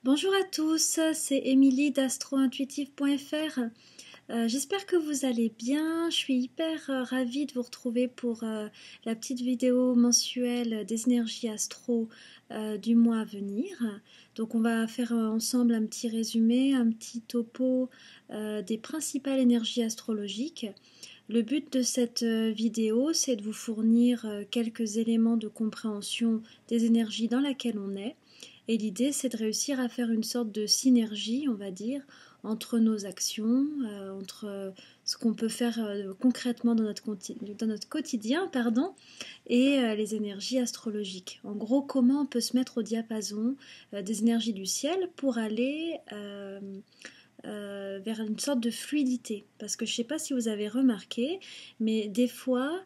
Bonjour à tous, c'est Émilie d'astrointuitive.fr. J'espère que vous allez bien. Je suis hyper ravie de vous retrouver pour la petite vidéo mensuelle des énergies astro du mois à venir. Donc on va faire ensemble un petit résumé, un petit topo des principales énergies astrologiques. Le but de cette vidéo, c'est de vous fournir quelques éléments de compréhension des énergies dans lesquelles on est. Et l'idée, c'est de réussir à faire une sorte de synergie, on va dire, entre nos actions, entre ce qu'on peut faire concrètement dans notre quotidien, pardon, et les énergies astrologiques. En gros, comment on peut se mettre au diapason des énergies du ciel pour aller vers une sorte de fluidité. Parce que je ne sais pas si vous avez remarqué, mais des fois,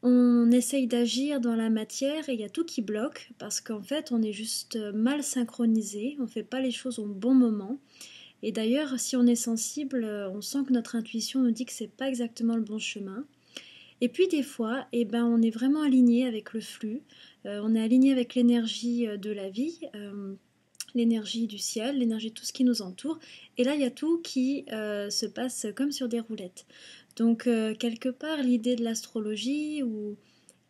on essaye d'agir dans la matière et il y a tout qui bloque parce qu'en fait, on est juste mal synchronisé, on ne fait pas les choses au bon moment. Et d'ailleurs, si on est sensible, on sent que notre intuition nous dit que c'est pas exactement le bon chemin. Et puis des fois, on est vraiment aligné avec le flux, on est aligné avec l'énergie de la vie, l'énergie du ciel, l'énergie de tout ce qui nous entoure. Et là, il y a tout qui se passe comme sur des roulettes. Donc, quelque part, l'idée de l'astrologie ou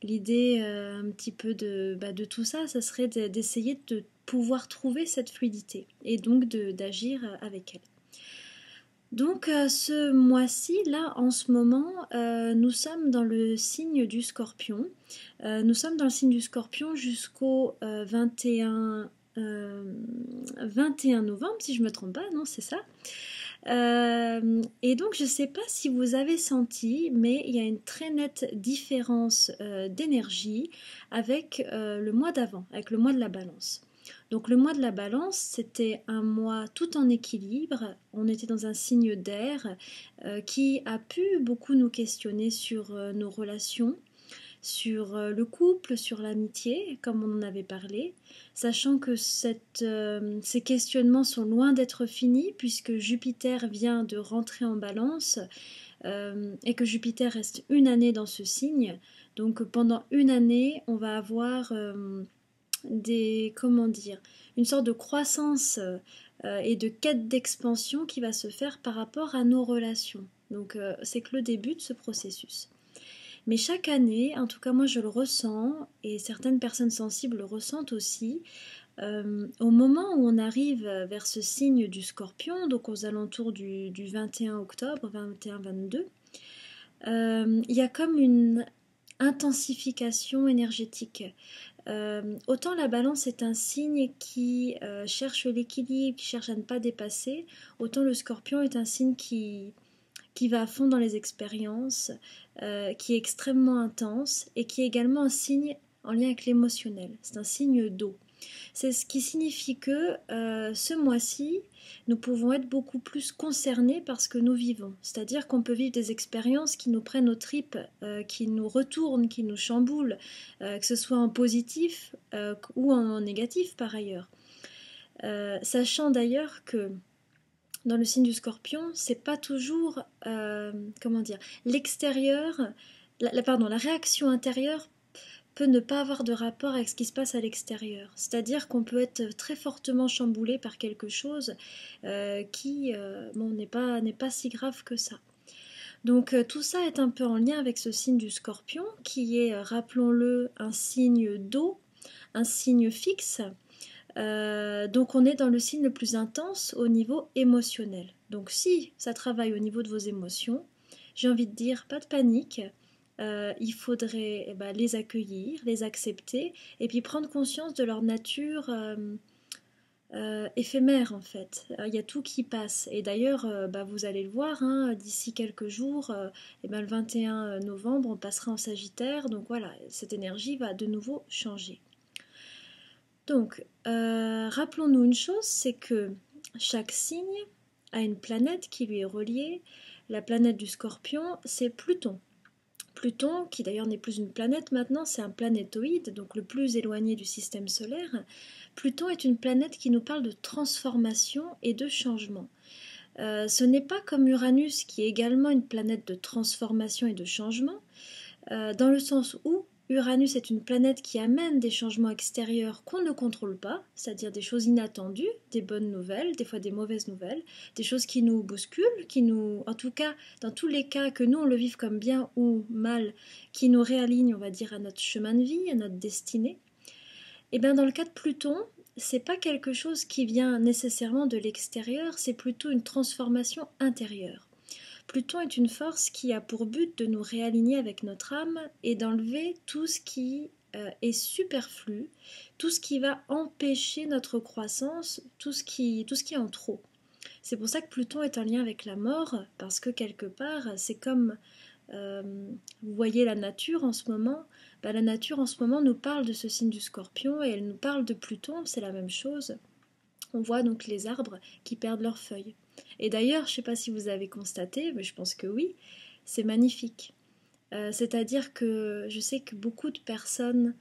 l'idée un petit peu de tout ça, ça serait d'essayer de pouvoir trouver cette fluidité et donc d'agir avec elle. Donc ce mois-ci, là, en ce moment, nous sommes dans le signe du Scorpion. Nous sommes dans le signe du Scorpion jusqu'au 21 novembre, si je ne me trompe pas, non, c'est ça. Et donc, je ne sais pas si vous avez senti, mais il y a une très nette différence d'énergie avec le mois d'avant, avec le mois de la Balance. Donc le mois de la Balance, c'était un mois tout en équilibre. On était dans un signe d'air qui a pu beaucoup nous questionner sur nos relations, sur le couple, sur l'amitié, comme on en avait parlé, sachant que ces questionnements sont loin d'être finis puisque Jupiter vient de rentrer en Balance et que Jupiter reste une année dans ce signe. Donc pendant une année, on va avoir une sorte de croissance et de quête d'expansion qui va se faire par rapport à nos relations. Donc c'est que le début de ce processus. Mais chaque année, en tout cas moi je le ressens, et certaines personnes sensibles le ressentent aussi, au moment où on arrive vers ce signe du Scorpion, donc aux alentours du 21 octobre, 21-22, il y a comme une intensification énergétique. Autant la Balance est un signe qui cherche l'équilibre, qui cherche à ne pas dépasser, autant le Scorpion est un signe qui va à fond dans les expériences, qui est extrêmement intense et qui est également un signe en lien avec l'émotionnel. C'est un signe d'eau. C'est ce qui signifie que ce mois-ci, nous pouvons être beaucoup plus concernés par ce que nous vivons. C'est-à-dire qu'on peut vivre des expériences qui nous prennent aux tripes, qui nous retournent, qui nous chamboulent, que ce soit en positif ou en négatif par ailleurs. Sachant d'ailleurs que dans le signe du Scorpion, c'est pas toujours, l'extérieur, la réaction intérieure peut ne pas avoir de rapport avec ce qui se passe à l'extérieur. C'est-à-dire qu'on peut être très fortement chamboulé par quelque chose qui n'est pas si grave que ça. Donc tout ça est un peu en lien avec ce signe du Scorpion qui est, rappelons-le, un signe d'eau, un signe fixe. Donc on est dans le signe le plus intense au niveau émotionnel. Donc si ça travaille au niveau de vos émotions, j'ai envie de dire pas de panique. Il faudrait les accueillir, les accepter et puis prendre conscience de leur nature éphémère en fait. Il y a tout qui passe et d'ailleurs vous allez le voir d'ici quelques jours, le 21 novembre on passera en Sagittaire, donc voilà, cette énergie va de nouveau changer. Donc rappelons-nous une chose, c'est que chaque signe a une planète qui lui est reliée. La planète du Scorpion, c'est Pluton. Pluton, qui d'ailleurs n'est plus une planète maintenant, c'est un planétoïde, donc le plus éloigné du système solaire. Pluton est une planète qui nous parle de transformation et de changement. Ce n'est pas comme Uranus, qui est également une planète de transformation et de changement, dans le sens où Uranus est une planète qui amène des changements extérieurs qu'on ne contrôle pas, c'est-à-dire des choses inattendues, des bonnes nouvelles, des fois des mauvaises nouvelles, des choses qui nous bousculent, en tout cas, dans tous les cas que nous on le vive comme bien ou mal, qui nous réalignent, on va dire, à notre chemin de vie, à notre destinée. Et bien dans le cas de Pluton, c'est pas quelque chose qui vient nécessairement de l'extérieur, c'est plutôt une transformation intérieure. Pluton est une force qui a pour but de nous réaligner avec notre âme et d'enlever tout ce qui est superflu, tout ce qui va empêcher notre croissance, tout ce qui est en trop. C'est pour ça que Pluton est en lien avec la mort, parce que quelque part, c'est comme, vous voyez la nature en ce moment, la nature en ce moment nous parle de ce signe du Scorpion et elle nous parle de Pluton, c'est la même chose. On voit donc les arbres qui perdent leurs feuilles. Et d'ailleurs, je ne sais pas si vous avez constaté, mais je pense que oui, c'est magnifique. C'est-à-dire que je sais que beaucoup de personnes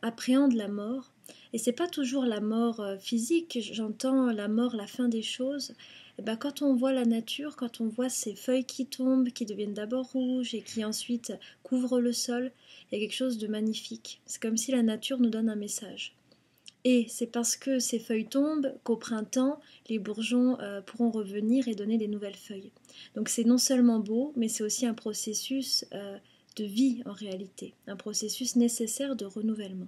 appréhendent la mort, et c'est pas toujours la mort physique, j'entends la mort, la fin des choses. Et ben, quand on voit la nature, quand on voit ces feuilles qui tombent, qui deviennent d'abord rouges et qui ensuite couvrent le sol, il y a quelque chose de magnifique. C'est comme si la nature nous donne un message. Et c'est parce que ces feuilles tombent qu'au printemps, les bourgeons pourront revenir et donner des nouvelles feuilles. Donc c'est non seulement beau, mais c'est aussi un processus de vie en réalité, un processus nécessaire de renouvellement.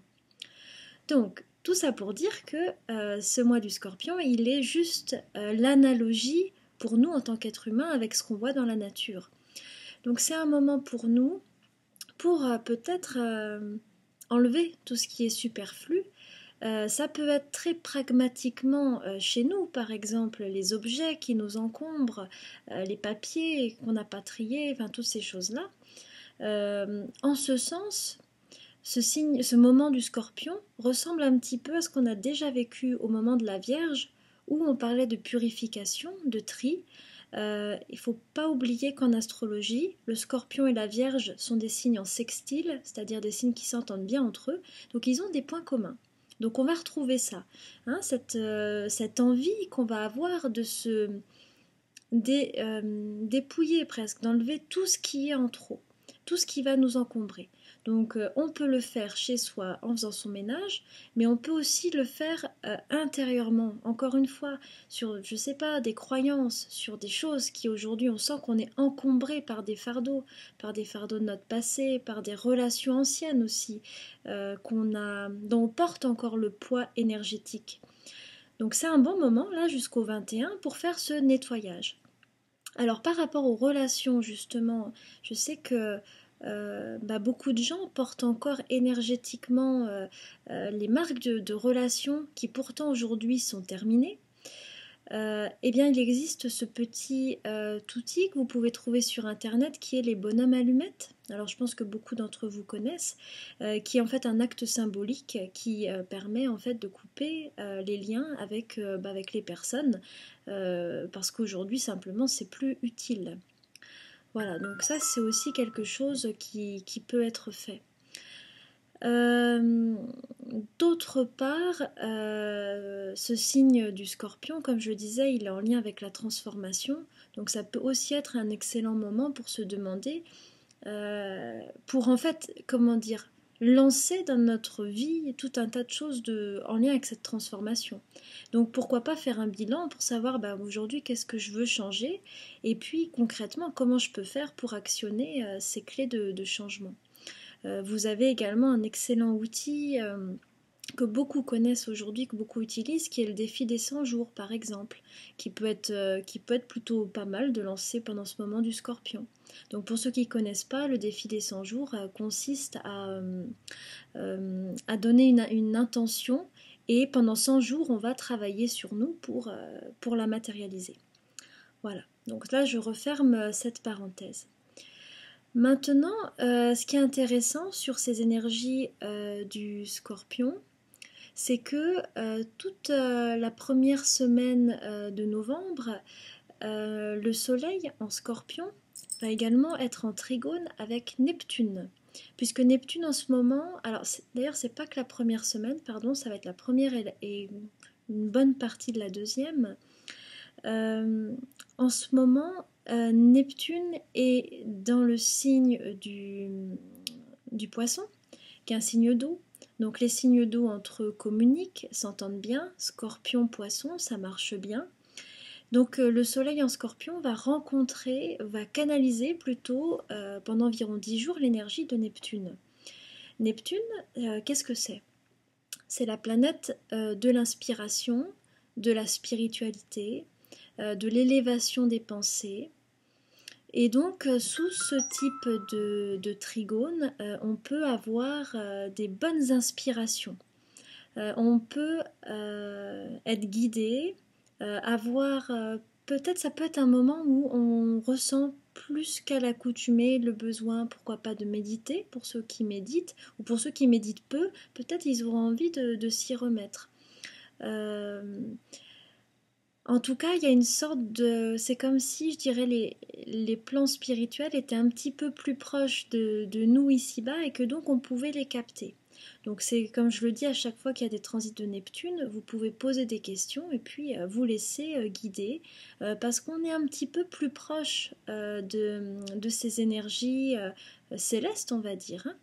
Donc tout ça pour dire que ce mois du Scorpion, il est juste l'analogie pour nous en tant qu'êtres humains avec ce qu'on voit dans la nature. Donc c'est un moment pour nous pour peut-être enlever tout ce qui est superflu. Ça peut être très pragmatiquement chez nous, par exemple les objets qui nous encombrent, les papiers qu'on n'a pas triés, enfin toutes ces choses-là. En ce sens, ce moment du Scorpion ressemble un petit peu à ce qu'on a déjà vécu au moment de la Vierge, où on parlait de purification, de tri. Il ne faut pas oublier qu'en astrologie, le Scorpion et la Vierge sont des signes en sextile, c'est-à-dire des signes qui s'entendent bien entre eux, donc ils ont des points communs. Donc on va retrouver ça, hein, cette envie qu'on va avoir de se dépouiller presque, d'enlever tout ce qui est en trop, tout ce qui va nous encombrer. Donc on peut le faire chez soi en faisant son ménage, mais on peut aussi le faire intérieurement, encore une fois, sur, je sais pas, des croyances, sur des choses qui aujourd'hui on sent qu'on est encombré par des fardeaux de notre passé, par des relations anciennes aussi, dont on porte encore le poids énergétique. Donc c'est un bon moment, là, jusqu'au 21, pour faire ce nettoyage. Alors par rapport aux relations, justement, je sais que beaucoup de gens portent encore énergétiquement les marques de relations qui pourtant aujourd'hui sont terminées. Eh bien, il existe ce petit outil que vous pouvez trouver sur internet qui est les bonhommes allumettes. Alors je pense que beaucoup d'entre vous connaissent, qui est en fait un acte symbolique qui permet en fait de couper les liens avec les personnes, parce qu'aujourd'hui simplement c'est plus utile. Voilà, donc ça c'est aussi quelque chose qui peut être fait. D'autre part, ce signe du Scorpion, comme je le disais, il est en lien avec la transformation, donc ça peut aussi être un excellent moment pour se demander, pour en fait, comment dire, lancer dans notre vie tout un tas de choses en lien avec cette transformation. Donc pourquoi pas faire un bilan pour savoir aujourd'hui qu'est-ce que je veux changer, et puis concrètement comment je peux faire pour actionner ces clés de changement. Vous avez également un excellent outil que beaucoup connaissent aujourd'hui, que beaucoup utilisent, qui est le défi des 100 jours par exemple, qui peut être plutôt pas mal de lancer pendant ce moment du Scorpion. Donc pour ceux qui ne connaissent pas, le défi des 100 jours consiste à donner une intention, et pendant 100 jours on va travailler sur nous pour la matérialiser. Voilà, donc là je referme cette parenthèse. Maintenant, ce qui est intéressant sur ces énergies du Scorpion, c'est que toute la première semaine de novembre, le Soleil en Scorpion va également être en trigone avec Neptune. Puisque Neptune en ce moment, alors d'ailleurs c'est pas que la première semaine, pardon, ça va être la première et une bonne partie de la deuxième. En ce moment, Neptune est dans le signe du Poisson, qui est un signe d'eau. Donc les signes d'eau entre eux communiquent, s'entendent bien. Scorpion, Poisson, ça marche bien. Donc le soleil en Scorpion va canaliser plutôt pendant environ 10 jours l'énergie de Neptune. Neptune, qu'est-ce que c'est? C'est la planète de l'inspiration, de la spiritualité, de l'élévation des pensées. Et donc, sous ce type de trigone, on peut avoir des bonnes inspirations. On peut être guidé, avoir... peut-être ça peut être un moment où on ressent plus qu'à l'accoutumée le besoin, pourquoi pas, de méditer, pour ceux qui méditent, ou pour ceux qui méditent peu, peut-être ils auront envie de s'y remettre. En tout cas, il y a une sorte de... C'est comme si, je dirais, les plans spirituels étaient un petit peu plus proches de nous ici-bas et que donc on pouvait les capter. Donc c'est comme je le dis à chaque fois qu'il y a des transits de Neptune, vous pouvez poser des questions et puis vous laisser guider parce qu'on est un petit peu plus proche de ces énergies célestes, on va dire. Hein.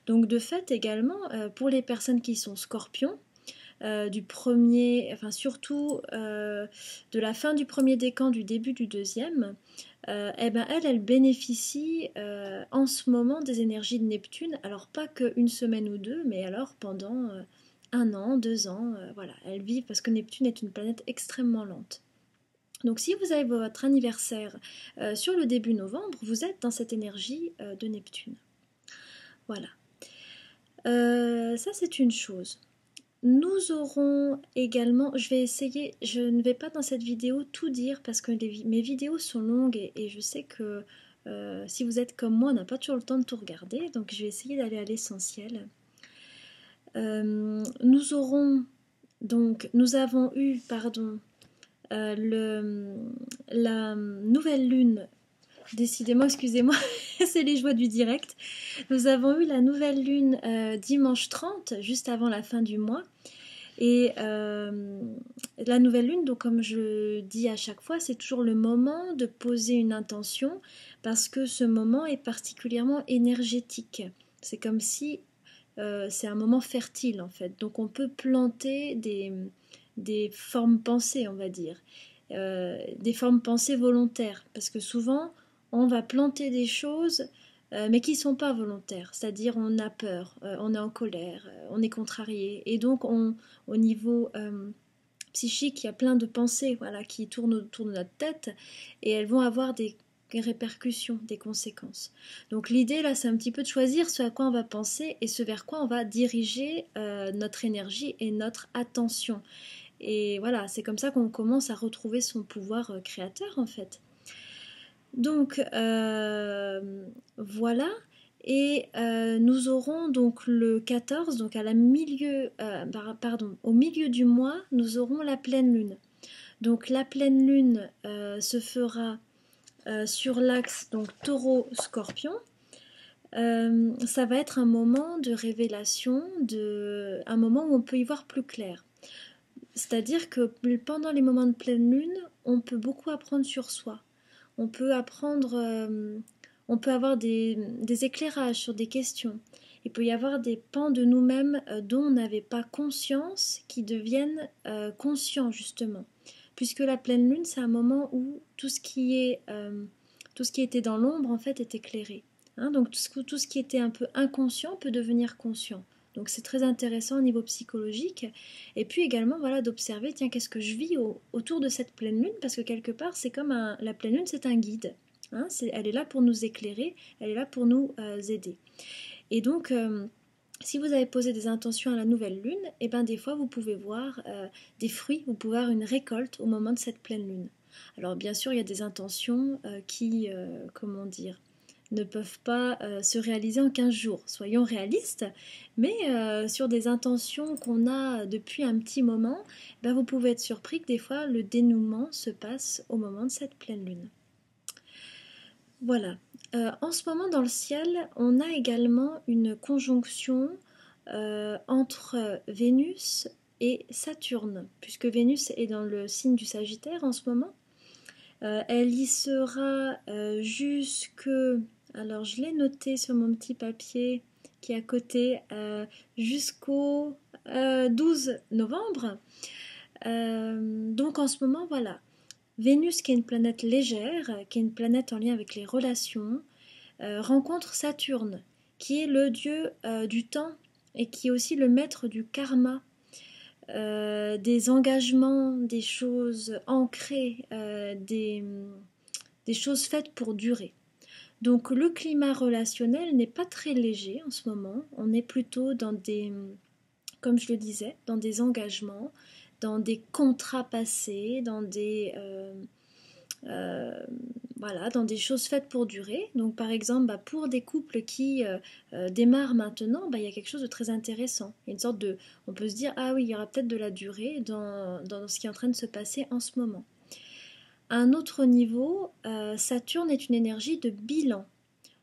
Donc de fait également, pour les personnes qui sont scorpions, du premier, enfin surtout de la fin du premier décan, du début du deuxième, eh ben elle bénéficie en ce moment des énergies de Neptune, alors pas qu'une semaine ou deux, mais alors pendant 1 an, 2 ans, voilà, elle vit parce que Neptune est une planète extrêmement lente. Donc si vous avez votre anniversaire sur le début novembre, vous êtes dans cette énergie de Neptune. Voilà. Ça c'est une chose. Nous aurons également, je vais essayer, je ne vais pas dans cette vidéo tout dire parce que mes vidéos sont longues et je sais que si vous êtes comme moi, on n'a pas toujours le temps de tout regarder, donc je vais essayer d'aller à l'essentiel. Nous avons eu, la nouvelle lune. Décidément, excusez-moi, c'est les joies du direct. Nous avons eu la nouvelle lune dimanche 30, juste avant la fin du mois. Et la nouvelle lune, donc comme je dis à chaque fois, c'est toujours le moment de poser une intention parce que ce moment est particulièrement énergétique. C'est comme si c'est un moment fertile en fait. Donc on peut planter des formes pensées, on va dire. Des formes pensées volontaires. Parce que souvent, on va planter des choses mais qui ne sont pas volontaires, c'est-à-dire on a peur, on est en colère, on est contrarié, et donc au niveau psychique, il y a plein de pensées voilà, qui tournent autour de notre tête, et elles vont avoir des répercussions, des conséquences. Donc l'idée là, c'est un petit peu de choisir ce à quoi on va penser et ce vers quoi on va diriger notre énergie et notre attention. Et voilà, c'est comme ça qu'on commence à retrouver son pouvoir créateur en fait. Donc voilà, et nous aurons donc le 14, donc au milieu du mois, nous aurons la pleine lune. Donc la pleine lune se fera sur l'axe donc Taureau-Scorpion. Ça va être un moment de révélation, un moment où on peut y voir plus clair. C'est-à-dire que pendant les moments de pleine lune, on peut beaucoup apprendre sur soi. On peut apprendre, on peut avoir des éclairages sur des questions. Il peut y avoir des pans de nous-mêmes dont on n'avait pas conscience qui deviennent conscients justement. Puisque la pleine lune, c'est un moment où tout ce qui était dans l'ombre en fait est éclairé. Hein, donc tout ce qui était un peu inconscient peut devenir conscient. Donc c'est très intéressant au niveau psychologique. Et puis également voilà, d'observer, tiens, qu'est-ce que je vis autour de cette pleine lune, parce que quelque part c'est comme la pleine lune, c'est un guide. Hein, elle est là pour nous éclairer, elle est là pour nous aider. Et donc si vous avez posé des intentions à la nouvelle lune, et ben des fois vous pouvez voir des fruits, vous pouvez voir une récolte au moment de cette pleine lune. Alors bien sûr il y a des intentions qui, comment dire, ne peuvent pas se réaliser en 15 jours. Soyons réalistes, mais sur des intentions qu'on a depuis un petit moment, ben vous pouvez être surpris que des fois le dénouement se passe au moment de cette pleine lune. Voilà. En ce moment dans le ciel, on a également une conjonction entre Vénus et Saturne, puisque Vénus est dans le signe du Sagittaire en ce moment. Elle y sera jusque... Alors je l'ai noté sur mon petit papier qui est à côté jusqu'au 12 novembre. Donc en ce moment, voilà, Vénus qui est une planète légère, qui est une planète en lien avec les relations, rencontre Saturne, qui est le dieu du temps et qui est aussi le maître du karma, des engagements, des choses ancrées, des choses faites pour durer. Donc le climat relationnel n'est pas très léger en ce moment, on est plutôt dans des, comme je le disais, dans des engagements, dans des contrats passés, dans des, voilà, dans des choses faites pour durer. Donc par exemple, pour des couples qui démarrent maintenant, il y a quelque chose de très intéressant. Il y a une sorte de, on peut se dire, ah oui, il y aura peut-être de la durée dans ce qui est en train de se passer en ce moment. À un autre niveau, Saturne est une énergie de bilan.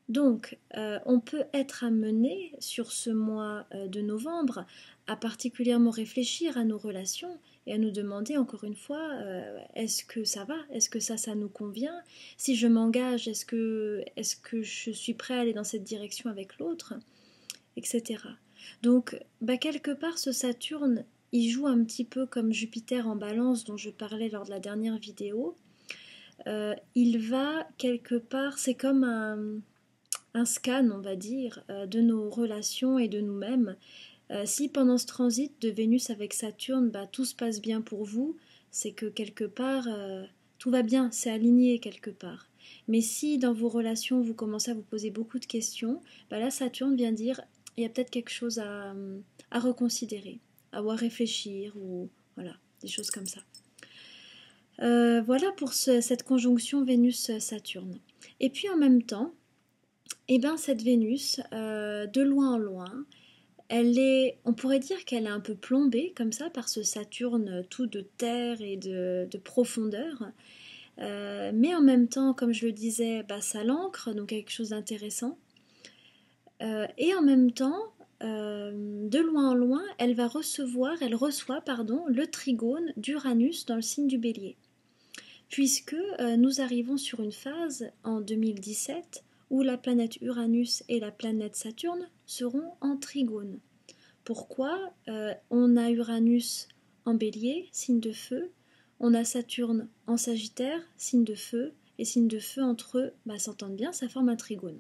Donc, on peut être amené sur ce mois de novembre à particulièrement réfléchir à nos relations et à nous demander encore une fois, est-ce que ça va? Est-ce que ça nous convient? Si je m'engage, est-ce que je suis prêt à aller dans cette direction avec l'autre? Etc. Donc, quelque part, ce Saturne, il joue un petit peu comme Jupiter en balance dont je parlais lors de la dernière vidéo. Il va quelque part, c'est comme un scan, on va dire, de nos relations et de nous-mêmes. Si pendant ce transit de Vénus avec Saturne, tout se passe bien pour vous, c'est que quelque part, tout va bien, c'est aligné quelque part. Mais si dans vos relations, vous commencez à vous poser beaucoup de questions, là, Saturne vient dire, il y a peut-être quelque chose à reconsidérer, à réfléchir, ou voilà, des choses comme ça. Voilà pour cette conjonction Vénus-Saturne. Et puis en même temps, cette Vénus, de loin en loin, on pourrait dire qu'elle est un peu plombée comme ça par ce Saturne tout de terre et de profondeur. Mais en même temps, comme je le disais, ça l'ancre, donc quelque chose d'intéressant. Et en même temps, de loin en loin, elle reçoit le trigone d'Uranus dans le signe du Bélier. Puisque nous arrivons sur une phase en 2017 où la planète Uranus et la planète Saturne seront en trigone. Pourquoi? On a Uranus en Bélier, signe de feu, on a Saturne en Sagittaire, signe de feu, et signe de feu entre eux, s'entendent bien, ça forme un trigone.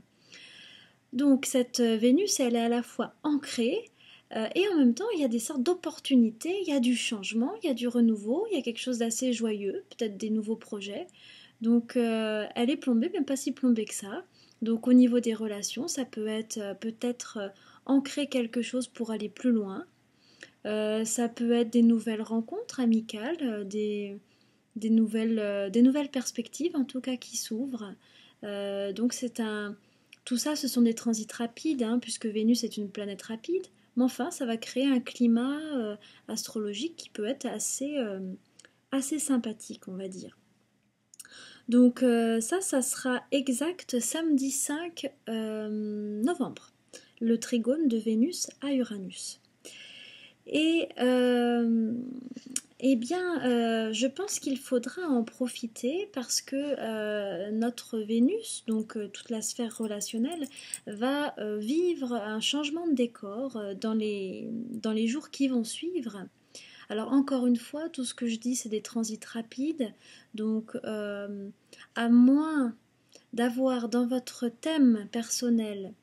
Donc cette Vénus, elle est à la fois ancrée, et en même temps, il y a des sortes d'opportunités, il y a du changement, il y a du renouveau, il y a quelque chose d'assez joyeux, peut-être des nouveaux projets. Donc elle est plombée, mais pas si plombée que ça. Donc au niveau des relations, ça peut être peut-être ancrer quelque chose pour aller plus loin. Ça peut être des nouvelles rencontres amicales, des nouvelles perspectives en tout cas qui s'ouvrent. Donc tout ça, ce sont des transits rapides, puisque Vénus est une planète rapide. Mais enfin, ça va créer un climat astrologique qui peut être assez sympathique, on va dire. Donc ça sera exact samedi 5 novembre, le trigone de Vénus à Uranus. Et je pense qu'il faudra en profiter parce que notre Vénus, donc toute la sphère relationnelle, va vivre un changement de décor dans les jours qui vont suivre. Alors encore une fois, tout ce que je dis, c'est des transits rapides, donc à moins d'avoir dans votre thème personnel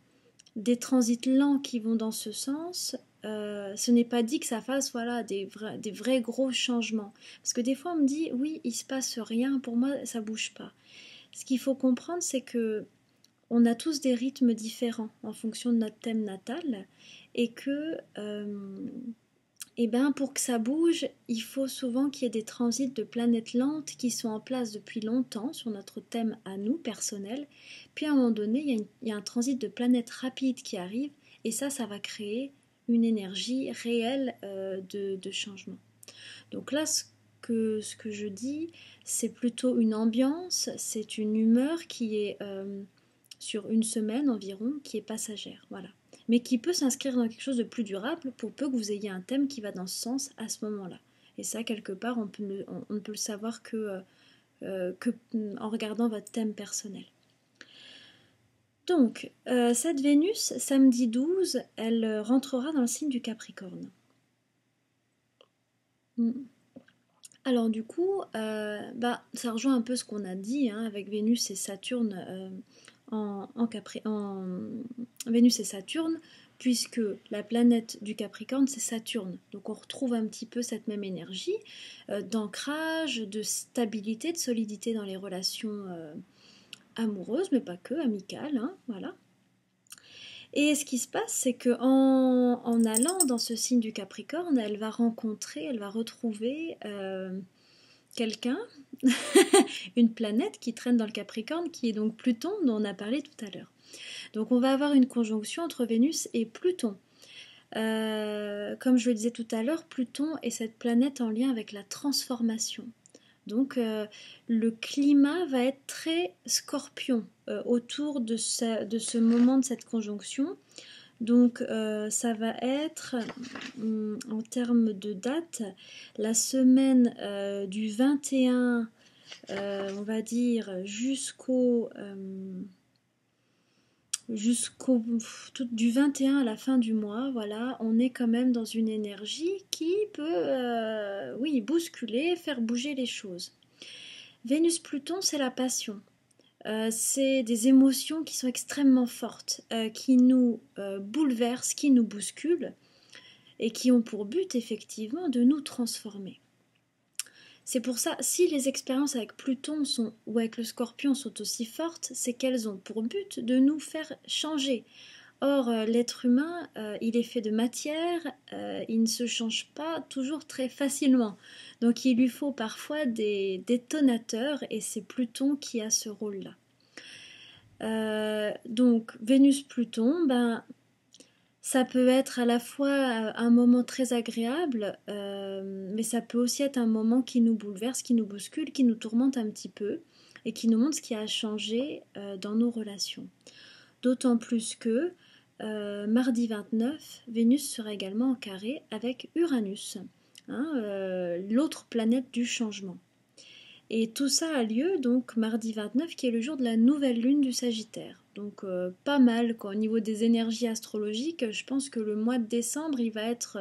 des transits lents qui vont dans ce sens, ce n'est pas dit que ça fasse des vrais gros changements. Parce que des fois on me dit oui, il se passe rien, pour moi ça bouge pas. Ce qu'il faut comprendre, c'est que on a tous des rythmes différents en fonction de notre thème natal et que pour que ça bouge, il faut souvent qu'il y ait des transits de planètes lentes qui sont en place depuis longtemps sur notre thème à nous, personnel. Puis à un moment donné, il y a un transit de planètes rapides qui arrive et ça va créer une énergie réelle de changement. Donc là, ce que je dis, c'est plutôt une ambiance, c'est une humeur qui est sur une semaine environ, qui est passagère. Voilà. Mais qui peut s'inscrire dans quelque chose de plus durable pour peu que vous ayez un thème qui va dans ce sens à ce moment-là. Et ça, quelque part, on ne peut le savoir que en regardant votre thème personnel. Donc, cette Vénus, samedi 12, elle rentrera dans le signe du Capricorne. Alors du coup, ça rejoint un peu ce qu'on a dit hein, avec Vénus et Saturne Vénus et Saturne, puisque la planète du Capricorne c'est Saturne. Donc on retrouve un petit peu cette même énergie d'ancrage, de stabilité, de solidité dans les relations amoureuses, mais pas que, amicales, hein, voilà. Et ce qui se passe, c'est qu'en allant dans ce signe du Capricorne, elle va retrouver quelqu'un, une planète qui traîne dans le Capricorne, qui est donc Pluton, dont on a parlé tout à l'heure. Donc on va avoir une conjonction entre Vénus et Pluton. Comme je le disais tout à l'heure, Pluton est cette planète en lien avec la transformation. Donc le climat va être très scorpion autour de ce moment de cette conjonction. Donc ça va être, en termes de date, la semaine du 21, on va dire, du 21 à la fin du mois, voilà, on est quand même dans une énergie qui peut, oui, bousculer, faire bouger les choses. Vénus-Pluton, c'est la passion. C'est des émotions qui sont extrêmement fortes, qui nous bouleversent, qui nous bousculent, et qui ont pour but, effectivement, de nous transformer. C'est pour ça, si les expériences avec Pluton ou avec le Scorpion sont aussi fortes, c'est qu'elles ont pour but de nous faire changer. Or, l'être humain, il est fait de matière, il ne se change pas toujours très facilement. Donc il lui faut parfois des détonateurs, et c'est Pluton qui a ce rôle-là. Donc Vénus-Pluton, ça peut être à la fois un moment très agréable, mais ça peut aussi être un moment qui nous bouleverse, qui nous bouscule, qui nous tourmente un petit peu, et qui nous montre ce qui a changé dans nos relations. D'autant plus que mardi 29, Vénus sera également en carré avec Uranus, hein, l'autre planète du changement. Et tout ça a lieu donc mardi 29, qui est le jour de la nouvelle lune du Sagittaire. Donc pas mal quoi. Au niveau des énergies astrologiques, je pense que le mois de décembre, il va être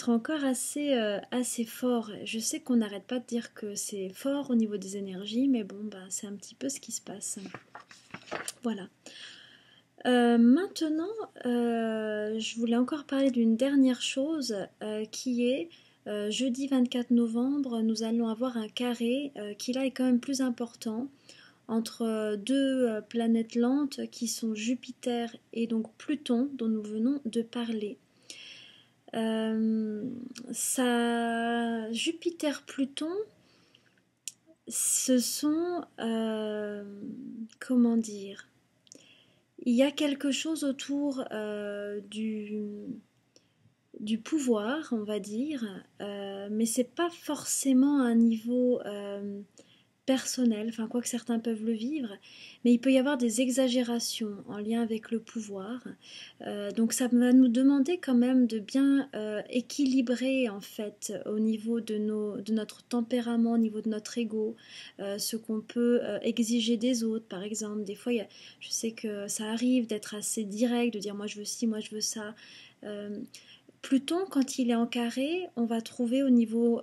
encore assez fort. Je sais qu'on n'arrête pas de dire que c'est fort au niveau des énergies, mais bon, c'est un petit peu ce qui se passe. Voilà. Maintenant, je voulais encore parler d'une dernière chose qui est jeudi 24 novembre, nous allons avoir un carré qui là est quand même plus important entre deux planètes lentes qui sont Jupiter et donc Pluton dont nous venons de parler. Jupiter-Pluton, ce sont comment dire, il y a quelque chose autour du pouvoir, on va dire, mais c'est pas forcément un niveau personnel, enfin quoi que certains peuvent le vivre, mais il peut y avoir des exagérations en lien avec le pouvoir. Donc ça va nous demander quand même de bien équilibrer en fait au niveau de notre tempérament, au niveau de notre ego, ce qu'on peut exiger des autres, par exemple. Des fois, je sais que ça arrive d'être assez direct, de dire moi je veux ci, moi je veux ça. Pluton, quand il est en carré, on va trouver à un niveau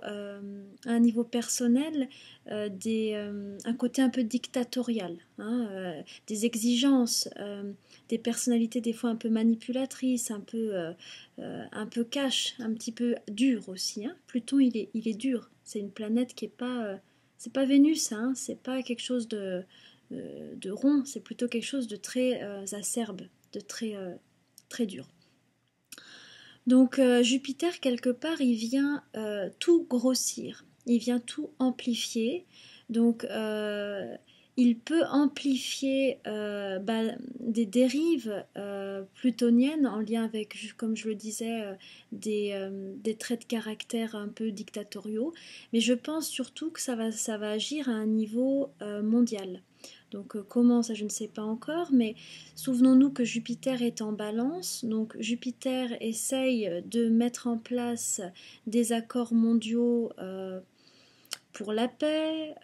personnel un côté un peu dictatorial, hein, des exigences, des personnalités des fois un peu manipulatrices, un peu cash, un petit peu dur aussi. Hein. Pluton, il est dur. C'est une planète qui est pas, c'est pas Vénus, hein, c'est pas quelque chose de rond, c'est plutôt quelque chose de très acerbe, de très dur. Donc Jupiter, quelque part, il vient tout grossir, il vient tout amplifier. Donc il peut amplifier des dérives plutoniennes en lien avec, comme je le disais, des traits de caractère un peu dictatoriaux. Mais je pense surtout que ça va agir à un niveau mondial. Donc comment, ça je ne sais pas encore, mais souvenons-nous que Jupiter est en balance, donc Jupiter essaye de mettre en place des accords mondiaux pour la paix,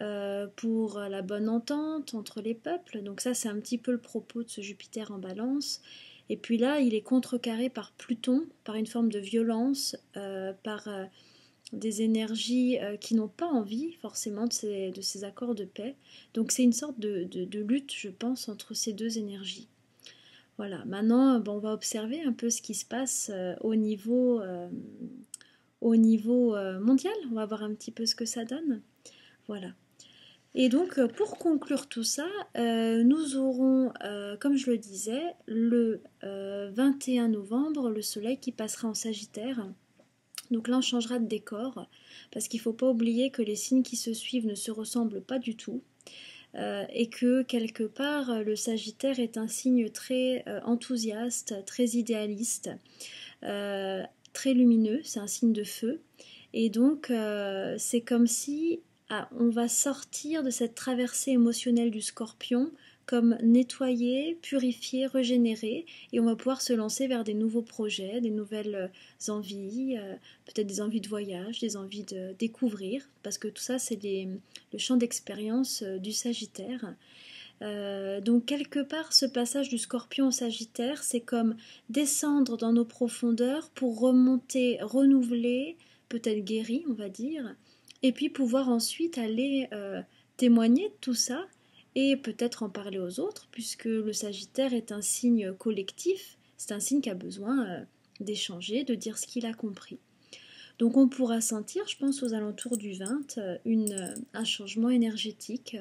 pour la bonne entente entre les peuples. Donc ça, c'est un petit peu le propos de ce Jupiter en Balance. Et puis là, il est contrecarré par Pluton, par une forme de violence, par des énergies qui n'ont pas envie forcément de ces accords de paix. Donc c'est une sorte de lutte, je pense, entre ces deux énergies. Voilà, maintenant, on va observer un peu ce qui se passe au niveau mondial. On va voir un petit peu ce que ça donne. Voilà. Et donc, pour conclure tout ça, nous aurons, comme je le disais, le 21 novembre, le Soleil qui passera en Sagittaire. Donc là, on changera de décor, parce qu'il ne faut pas oublier que les signes qui se suivent ne se ressemblent pas du tout. Et que quelque part, le Sagittaire est un signe très enthousiaste, très idéaliste, très lumineux, c'est un signe de feu. Et donc, c'est comme si on va sortir de cette traversée émotionnelle du Scorpion comme nettoyé, purifié, régénéré, et on va pouvoir se lancer vers des nouveaux projets, des nouvelles envies, peut-être des envies de voyage, des envies de découvrir, parce que tout ça c'est le champ d'expérience du Sagittaire. Donc quelque part ce passage du Scorpion au Sagittaire, c'est comme descendre dans nos profondeurs pour remonter renouvelé, peut-être guéri on va dire, et puis pouvoir ensuite aller témoigner de tout ça et peut-être en parler aux autres, puisque le Sagittaire est un signe collectif, c'est un signe qui a besoin d'échanger, de dire ce qu'il a compris. Donc on pourra sentir, je pense aux alentours du 20, un changement énergétique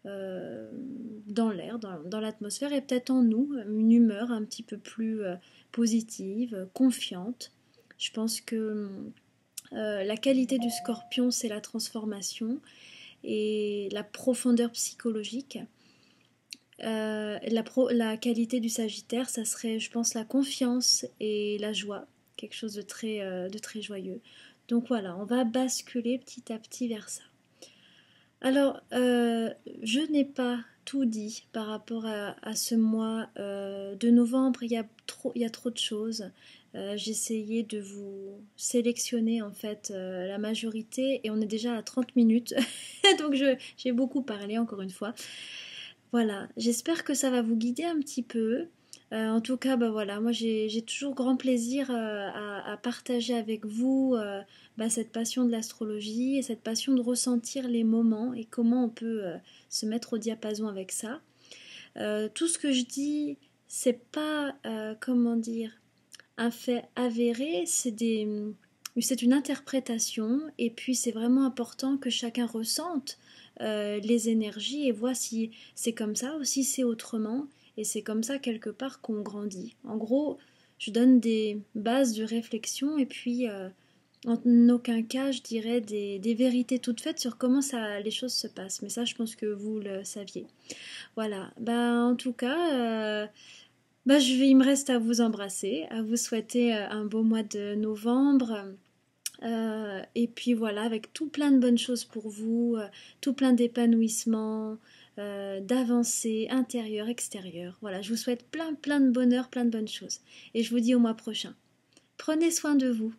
dans l'air, dans l'atmosphère, et peut-être en nous, une humeur un petit peu plus positive, confiante. Je pense que la qualité du Scorpion, c'est la transformation et la profondeur psychologique. La qualité du Sagittaire, ça serait, je pense, la confiance et la joie, quelque chose de très joyeux. Donc voilà, on va basculer petit à petit vers ça. Alors, je n'ai pas tout dit par rapport à ce mois de novembre, il y a trop de choses. J'ai essayé de vous sélectionner en fait la majorité et on est déjà à 30 minutes, donc j'ai beaucoup parlé encore une fois. Voilà, j'espère que ça va vous guider un petit peu. En tout cas, bah voilà, moi j'ai toujours grand plaisir à partager avec vous cette passion de l'astrologie et cette passion de ressentir les moments et comment on peut se mettre au diapason avec ça. Tout ce que je dis, c'est pas, comment dire, un fait avéré, c'est une interprétation et puis c'est vraiment important que chacun ressente les énergies et voit si c'est comme ça ou si c'est autrement. Et c'est comme ça quelque part qu'on grandit. En gros, je donne des bases de réflexion et puis en aucun cas je dirais des vérités toutes faites sur comment les choses se passent. Mais ça je pense que vous le saviez. Voilà, en tout cas, il me reste à vous embrasser, à vous souhaiter un beau mois de novembre. Et puis voilà, avec tout plein de bonnes choses pour vous, tout plein d'épanouissement, d'avancées intérieures, extérieures. Voilà, je vous souhaite plein de bonheur, plein de bonnes choses. Et je vous dis au mois prochain. Prenez soin de vous.